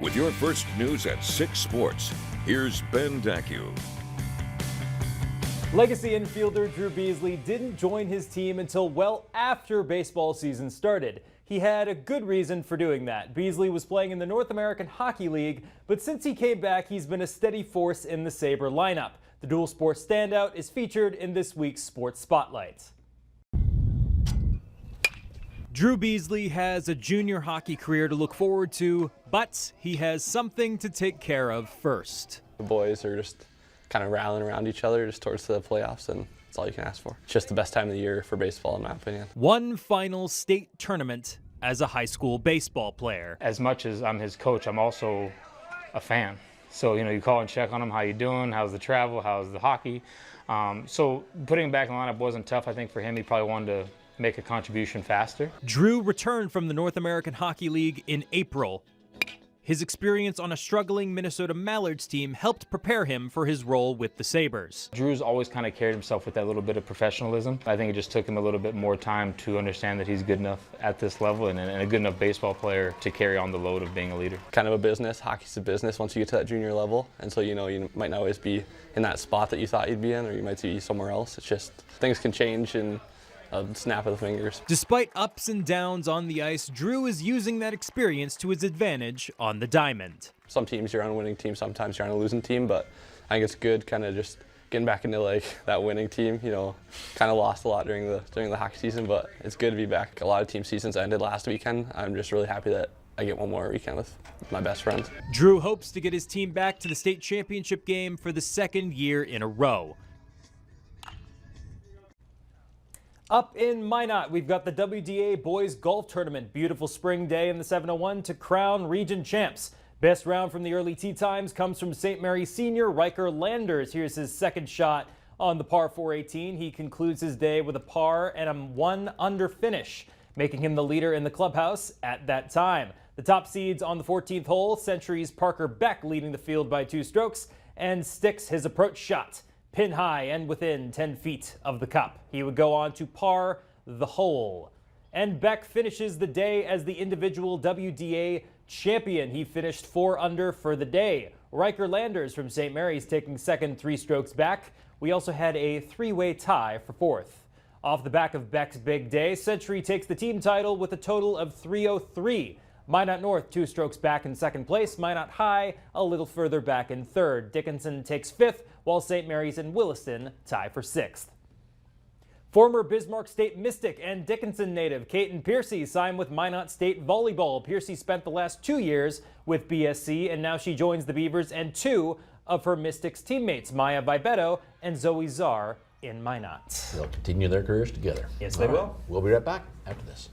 With your first news at 6 Sports, here's Ben Dacu. Legacy infielder Drew Beasley didn't join his team until well after baseball season started. He had a good reason for doing that. Beasley was playing in the North American Hockey League, but since he came back, he's been a steady force in the Sabre lineup. The dual sports standout is featured in this week's Sports Spotlight. Drew Beasley has a junior hockey career to look forward to, but he has something to take care of first. The boys are just kind of rallying around each other just towards the playoffs, and that's all you can ask for. It's just the best time of the year for baseball, in my opinion. One final state tournament as a high school baseball player. As much as I'm his coach, I'm also a fan. So, you call and check on him, how you doing, how's the travel, how's the hockey. So putting him back in the lineup wasn't tough. I think for him, he probably wanted to make a contribution faster. Drew returned from the North American Hockey League in April. His experience on a struggling Minnesota Mallards team helped prepare him for his role with the Sabres. Drew's always kind of carried himself with that little bit of professionalism. I think it just took him a little bit more time to understand that he's good enough at this level and a good enough baseball player to carry on the load of being a leader. Kind of a business. Hockey's a business once you get to that junior level, and so you might not always be in that spot that you thought you'd be in, or you might be somewhere else. It's just things can change in a snap of the fingers. Despite ups and downs on the ice, Drew is using that experience to his advantage on the diamond. Some teams you're on a winning team, sometimes you're on a losing team, but I think it's good kind of just getting back into that winning team. Kind of lost a lot during the hockey season, but it's good to be back. A lot of team seasons ended last weekend. I'm just really happy that I get one more weekend with my best friends. Drew hopes to get his team back to the state championship game for the second year in a row. Up in Minot, we've got the WDA Boys Golf Tournament. Beautiful spring day in the 701 to crown region champs. Best round from the early tee times comes from St. Mary's senior Riker Landers. Here's his second shot on the par 418. He concludes his day with a par and a 1 under finish, making him the leader in the clubhouse at that time. The top seeds on the 14th hole, Century's Parker Beck leading the field by 2 strokes, and sticks his approach shot pin high and within 10 feet of the cup. He would go on to par the hole. And Beck finishes the day as the individual WDA champion. He finished 4 under for the day. Riker Landers from St. Mary's taking second, 3 strokes back. We also had a 3-way tie for 4th. Off the back of Beck's big day, Century takes the team title with a total of 303. Minot North 2 strokes back in second place. Minot High a little further back in third. Dickinson takes 5th, while St. Mary's and Williston tie for 6th. Former Bismarck State Mystic and Dickinson native Caden Piercy signed with Minot State Volleyball. Piercy spent the last 2 years with BSC, and now she joins the Beavers and 2 of her Mystics teammates, Maya Vibetto and Zoe Czar, in Minot. They'll continue their careers together. Yes, they will. We'll be right back after this.